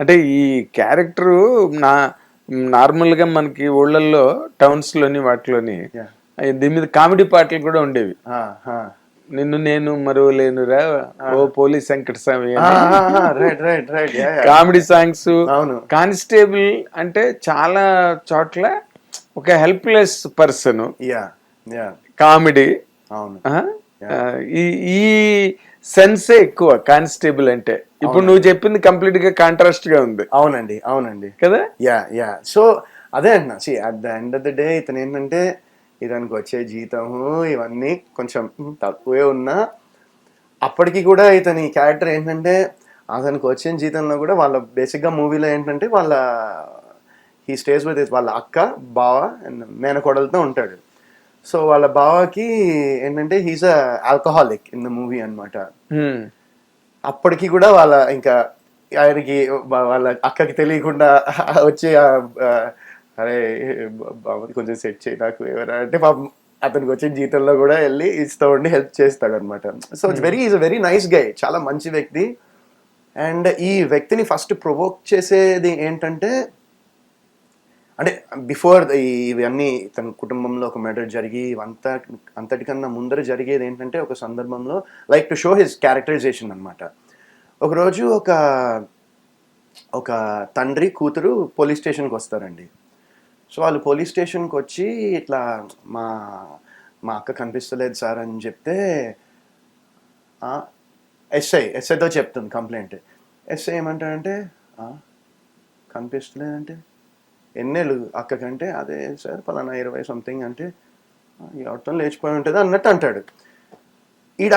అంటే ఈ క్యారెక్టరు నా నార్మల్గా మనకి ఊళ్ళల్లో టౌన్స్లోని వాటిలోని దీని మీద కామెడీ పాటలు కూడా ఉండేవి. నిన్ను నేను మరువలేనురా ఓ police Venkataswamy comedy songs. Constable అంటే చాలా చోట్ల ఒక హెల్ప్లెస్ పర్సన్, కామెడీ, ఈ సెన్సే ఎక్కువ కానిస్టేబుల్ అంటే. ఇప్పుడు నువ్వు చెప్పింది కంప్లీట్ గా కాంట్రాస్ట్ గా ఉంది. అవునండి అవునండి కదా. సో అదే అంటున్నా, at the end of the day ఇతను ఏంటంటే ఇతనికి వచ్చే జీతము ఇవన్నీ కొంచెం తక్కువే ఉన్నా అప్పటికి కూడా ఇతని క్యారెక్టర్ ఏంటంటే అతనికి వచ్చిన జీతంలో కూడా వాళ్ళ బేసిక్గా మూవీలో ఏంటంటే వాళ్ళ హీ స్టేజ్ విత్ వాళ్ళ అక్క బావ అండ్ మేనకోడలతో ఉంటాడు. సో వాళ్ళ బావకి ఏంటంటే he's a alcoholic in the movie అనమాట. అప్పటికి కూడా వాళ్ళ ఇంకా ఆయనకి వాళ్ళ అక్కకి తెలియకుండా వచ్చి అరే బాబు కొంచెం సెట్ చేయి నాకు ఎవరా అంటే పాపం అతనికి వచ్చిన జీతంలో కూడా వెళ్ళి ఇస్తూ ఉండి హెల్ప్ చేస్తాడు అనమాట. So is a very nice guy, చాలా మంచి వ్యక్తి. అండ్ ఈ వ్యక్తిని ఫస్ట్ ప్రొవోక్ చేసేది ఏంటంటే అంటే బిఫోర్ ఇవన్నీ తన కుటుంబంలో ఒక మర్డర్ జరిగి అంతటికన్నా ముందర జరిగేది ఏంటంటే ఒక సందర్భంలో like to show his characterization అనమాట. ఒకరోజు ఒక తండ్రి కూతురు పోలీస్ స్టేషన్కి వస్తారండి. సో వాళ్ళు పోలీస్ స్టేషన్కి వచ్చి ఇట్లా మా అక్క కనిపిస్తలేదు సార్ అని చెప్తే ఎస్ఐతో చెప్తుంది కంప్లైంట్. ఎస్ఐ ఏమంటాడంటే కనిపిస్తలేదంటే ఎన్నేళ్ళు అక్కకంటే అదే సార్ పలానా 20 సంథింగ్ అంటే ఎవరితో లేచిపోయి ఉంటుంది అన్నట్టు అంటాడు.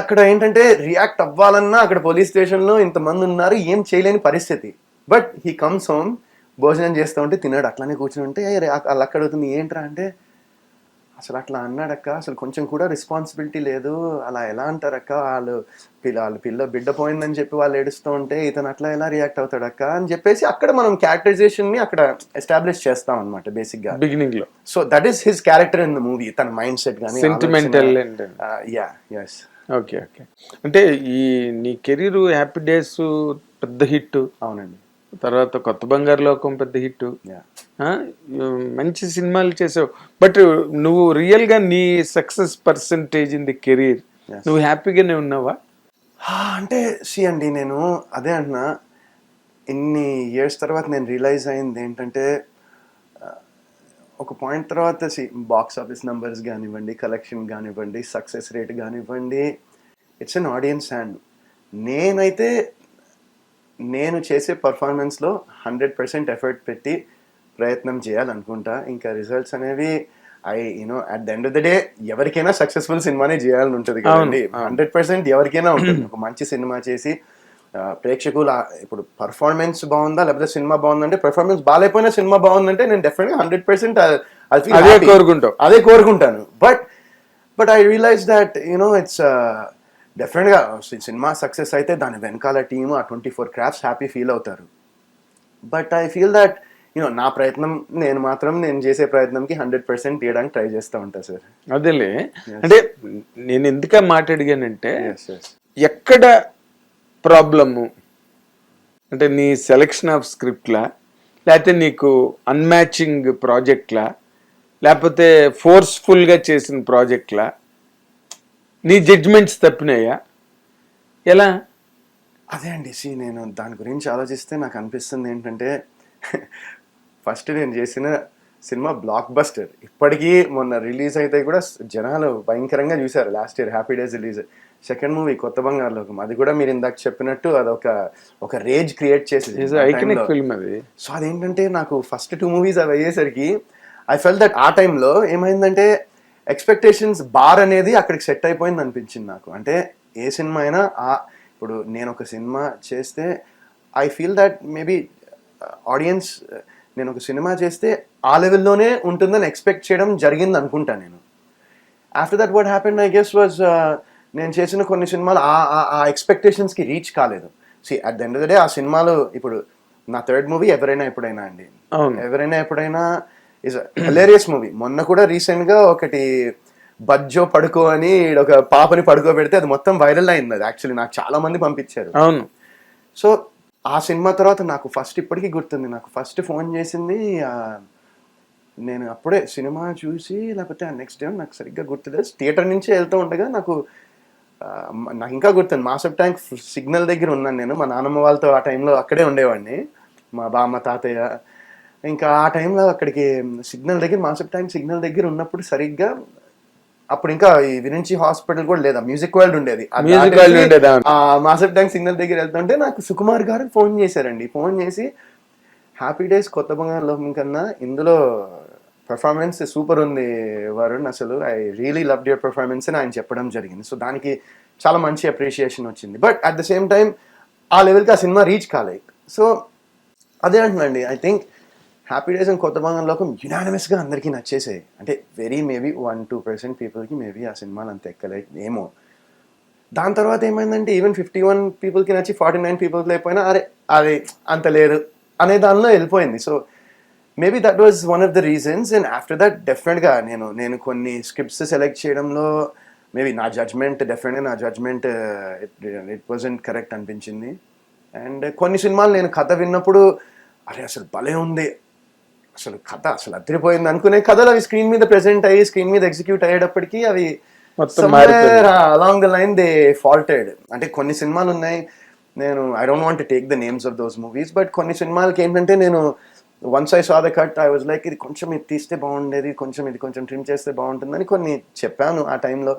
అక్కడ ఏంటంటే రియాక్ట్ అవ్వాలన్నా అక్కడ పోలీస్ స్టేషన్లో ఇంతమంది ఉన్నారు, ఏం చేయలేని పరిస్థితి. బట్ హీ కమ్స్ హోమ్, భోజనం చేస్తూ ఉంటే తిన్నాడు, అట్లానే కూర్చుని ఉంటే వాళ్ళు అక్కడ అవుతుంది ఏంట్రా అంటే అసలు అట్లా అన్నాడక్క, అసలు కొంచెం కూడా రెస్పాన్సిబిలిటీ లేదు, అలా ఎలా అంటారక్క, వాళ్ళ బిడ్డ పోయిందని చెప్పి వాళ్ళు ఏడుస్తూ ఉంటే ఇతను అట్లా ఎలా రియాక్ట్ అవుతాడక్క అని చెప్పేసి అక్కడ మనం క్యారెక్టరైజేషన్ ని అక్కడ ఎస్టాబ్లిష్ చేస్తాం అనమాట బేసిక్ గా బిగినింగ్ లో. So that is his character in the movie, తన మైండ్ సెట్ కానీ సెంటిమెంటల్. ఓకే. అంటే ఈ నీ కెరీర్ హ్యాపీ డేస్ పెద్ద హిట్. అవునండి. తర్వాత కొత్త బంగారు లోకం పెద్ద హిట్, మంచి సినిమాలు చేసావు. బట్ నువ్వు రియల్ గా నీ success percentage in the career నువ్వు హ్యాపీగానే ఉన్నావా? అంటే అండి నేను అదే అంటున్నా, ఇన్ని ఇయర్స్ తర్వాత నేను రియలైజ్ అయింది ఏంటంటే ఒక పాయింట్ తర్వాత బాక్స్ ఆఫీస్ నెంబర్స్ కానివ్వండి, కలెక్షన్ కానివ్వండి, సక్సెస్ రేట్ కానివ్వండి, ఇట్స్ అన్ ఆడియన్స్ హ్యాండ్. నేను చేసే పర్ఫార్మెన్స్లో 100% ఎఫర్ట్ పెట్టి ప్రయత్నం చేయాలనుకుంటా. ఇంకా రిజల్ట్స్ అనేవి at the end of the day ఎవరికైనా సక్సెస్ఫుల్ సినిమానే చేయాలని ఉంటుంది కదండి. 100% ఎవరికైనా ఉంటుంది. ఒక మంచి సినిమా చేసి ప్రేక్షకులు ఇప్పుడు పర్ఫార్మెన్స్ బాగుందా లేకపోతే సినిమా బాగుందంటే, పర్ఫార్మెన్స్ బాగాలేకపోయినా సినిమా బాగుందంటే నేను డెఫినెట్గా 100% అదే కోరుకుంటాను. But I realise that it's డెఫినెట్గా సినిమా సక్సెస్ అయితే దాని వెనకాల టీము ఆ 24 క్రాఫ్ట్స్ హ్యాపీ ఫీల్ అవుతారు. బట్ ఐ ఫీల్ దట్ నా ప్రయత్నం నేను చేసే ప్రయత్నంకి 100% తీయడానికి ట్రై చేస్తూ ఉంటా సార్. అదేలే. అంటే నేను ఎందుకు మాట అడిగానంటే ఎక్కడ ప్రాబ్లము అంటే నీ సెలెక్షన్ ఆఫ్ స్క్రిప్ట్లా, లేకపోతే నీకు అన్మ్యాచింగ్ ప్రాజెక్ట్లా, లేకపోతే ఫోర్స్ఫుల్గా చేసిన ప్రాజెక్ట్లా, నీ జడ్జ్మెంట్స్ తప్పినాయా ఎలా? అదే అండి నేను దాని గురించి ఆలోచిస్తే నాకు అనిపిస్తుంది ఏంటంటే ఫస్ట్ నేను చేసిన సినిమా బ్లాక్ బస్టర్. ఇప్పటికీ మొన్న రిలీజ్ అయితే కూడా జనాలు భయంకరంగా చూశారు. Last year happy days release. Second movie కొత్త బంగారు లోకం, అది కూడా మీరు ఇందాక చెప్పినట్టు అదొక రేజ్ క్రియేట్ చేసేది. సో అదేంటంటే నాకు ఫస్ట్ 2 మూవీస్ అవి అయ్యేసరికి ఐ ఫెల్ దట్ ఆ టైంలో ఏమైందంటే ఎక్స్పెక్టేషన్స్ బార్ అనేది అక్కడికి సెట్ అయిపోయింది అనిపించింది నాకు. అంటే ఏ సినిమా అయినా ఇప్పుడు నేను ఒక సినిమా చేస్తే I feel that maybe audience నేను ఒక సినిమా చేస్తే ఆ లెవెల్లోనే ఉంటుందని ఎక్స్పెక్ట్ చేయడం జరిగింది అనుకుంటా నేను. After that what happened I guess was నేను చేసిన కొన్ని సినిమాలు ఆ ఎక్స్పెక్టేషన్స్కి రీచ్ కాలేదు. At the end of the day ఆ సినిమాలు ఇప్పుడు నా థర్డ్ మూవీ ఎవరైనా ఎప్పుడైనా అండి. ఎవరైనా ఎప్పుడైనా ఇస్ హిలేరియస్ మూవీ. మొన్న కూడా రీసెంట్గా ఒకటి బజ్జో పడుకో అని ఒక పాపని పడుకోబెడితే అది మొత్తం వైరల్ అయింది. అది యాక్చువల్లీ నాకు చాలా మంది పంపించారు. అవును. సో ఆ సినిమా తర్వాత నాకు ఫస్ట్ ఇప్పటికీ గుర్తుంది, నాకు ఫస్ట్ ఫోన్ చేసింది నేను అప్పుడే సినిమా చూసి లేకపోతే నెక్స్ట్ డే నాకు సరిగ్గా గుర్తులేదు, థియేటర్ నుంచి వెళ్తూ ఉండగా నాకు నాకు ఇంకా గుర్తుంది, మాసప్ ట్యాంక్ సిగ్నల్ దగ్గర ఉన్నాను నేను, మా నాన్నమ్మ వాళ్ళతో ఆ టైంలో అక్కడే ఉండేవాడిని, మా బామ్మ తాతయ్య. ఇంకా ఆ టైంలో అక్కడికి సిగ్నల్ దగ్గర, మాసప్ ట్యాంక్ సిగ్నల్ దగ్గర ఉన్నప్పుడు సరిగ్గా అప్పుడు ఇంకా ఈ విరించి హాస్పిటల్ కూడా లేదా, మ్యూజిక్ వరల్డ్ ఉండేది, మాసప్ ట్యాంక్ సిగ్నల్ దగ్గర వెళ్తుంటే నాకు సుకుమార్ గారు ఫోన్ చేశారండి. ఫోన్ చేసి హ్యాపీ డేస్ కొత్త బంగారు లోకం కన్నా ఇందులో పెర్ఫార్మెన్స్ సూపర్ ఉంది వరుణ్, అసలు I really loved your performance అని ఆయన చెప్పడం జరిగింది. సో దానికి చాలా మంచి అప్రిషియేషన్ వచ్చింది. But at the same time ఆ లెవెల్కి ఆ సినిమా రీచ్ కాలేదు. సో అదే అంటున్నాండి, I think Happy Days and Kotha Bangaru లోకం యునానిమస్గా అందరికీ నచ్చేసాయి. అంటే వెరీ మేబీ 1-2% పీపుల్కి మేబీ ఆ సినిమాలు అంత ఎక్కలేదు ఏమో. దాని తర్వాత ఏమైందంటే ఈవెన్ 51 పీపుల్కి నచ్చి 49 పీపుల్కి అయిపోయినా అరే అది అంత లేదు అనే దానిలో వెళ్ళిపోయింది. So maybe that was one of the reasons. And after that డెఫినెట్గా నేను కొన్ని స్క్రిప్ట్స్ సెలెక్ట్ చేయడంలో మేబీ నా జడ్జ్మెంట్ ఇట్ వాజంట్ కరెక్ట్ అనిపించింది. అండ్ కొన్ని సినిమాలు నేను కథ విన్నప్పుడు అరే అసలు భలే ఉంది, అసలు కథ అసలు అదిరిపోయింది అనుకునే కథలు అవి స్క్రీన్ మీద ప్రెజెంట్ అయ్యి స్క్రీన్ మీద ఎగ్జిక్యూట్ అయ్యేటప్పటికి అవి along the line they faulted. అంటే కొన్ని సినిమాలు ఉన్నాయి, నేను I don't want to take the names of those movies, but కొన్ని సినిమాలకి ఏంటంటే నేను once I saw the cut I was like ఇది కొంచెం ఇది తీస్తే బాగుండేది, ఇది కొంచెం ట్రిమ్ చేస్తే బాగుంటుందని కొన్ని చెప్పాను ఆ టైంలో.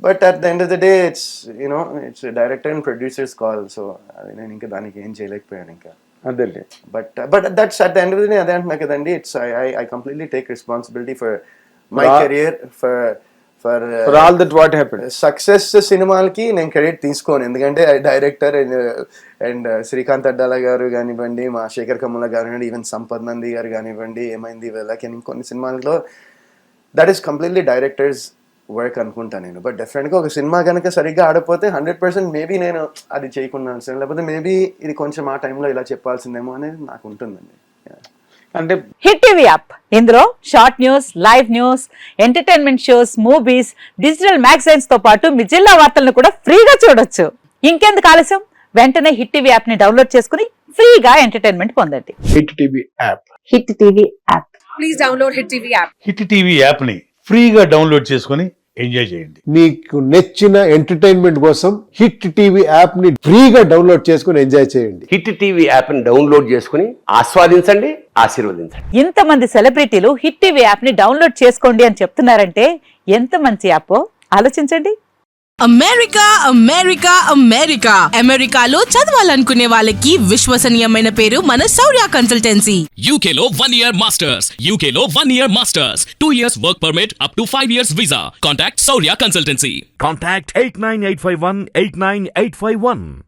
But at the end of the day it's director and producers call. So అది నేను ఇంకా దానికి ఏం చేయలేకపోయాను ఇంకా. అదే but that's at the end of the day అదే అంటున్నా కదండి, it's I completely take responsibility for my career, for all that what happened. Success సినిమాలకి నేను క్రెడిట్ తీసుకోను, ఎందుకంటే డైరెక్టర్ అండ్ శ్రీకాంత్ అడ్డాల గారు కానివ్వండి, మా శేఖర్ కమ్ముల గారు కానివ్వండి, ఈవెన్ సంపత్ నంది గారు కానివ్వండి, ఏమైంది వీళ్ళకి కొన్ని సినిమాల్లో that is completely directors work అనుకుంటా నేను. బట్ డెఫినెట్గా ఒక సినిమా కనుక సరిగ్గా ఆడిపోతే 100% మేబీ నేను అది చేయకుండా, లేకపోతే మేబీ ఇది కొంచెం ఆ టైంలో ఇలా చెప్పాల్సిందేమో అనేది నాకు ఉంటుందండి. అంటే హిట్ టీవీ యాప్, ఇందులో short news, live news, entertainment shows, movies, digital magazines తో పాటు మీ జిల్లా వార్తలను కూడా ఫ్రీగా చూడొచ్చు. ఇంకెందుకు ఆలస్యం, వెంటనే హిట్ టీవీ యాప్ ని డౌన్లోడ్ చేసుకుని ఫ్రీగా ఎంటర్టైన్మెంట్ పొందండి. Hit TV app. Hit TV app. Please download hit TV app. Hit TV app ని ఫ్రీగా డౌన్లోడ్ చేసుకొని ఎంజాయ్ చేయండి. మీకు నచ్చిన ఎంటర్టైన్మెంట్ కోసం హిట్ టీవీ యాప్ ని ఫ్రీగా డౌన్లోడ్ చేసుకుని ఎంజాయ్ చేయండి. హిట్ టీవీ యాప్ ని డౌన్లోడ్ చేసుకుని ఆస్వాదించండి, ఆశీర్వదించండి. ఇంతమంది సెలబ్రిటీలు హిట్ టీవీ యాప్ ని డౌన్లోడ్ చేసుకోండి అని చెప్తున్నారంటే ఎంత మంచి యాప్ ఆలోచించండి. అమెరికా అమెరికా అమెరికా అమెరికాలో చదవాలనుకునే వాళ్ళకి విశ్వసనీయమైన పేరు మన శౌర్య కన్సల్టెన్సీ. UK లో 1 year masters, UK లో 1 year masters, 2 years work permit up to 5 years visa. Contact Saurya Consultancy. Contact 89851 89851.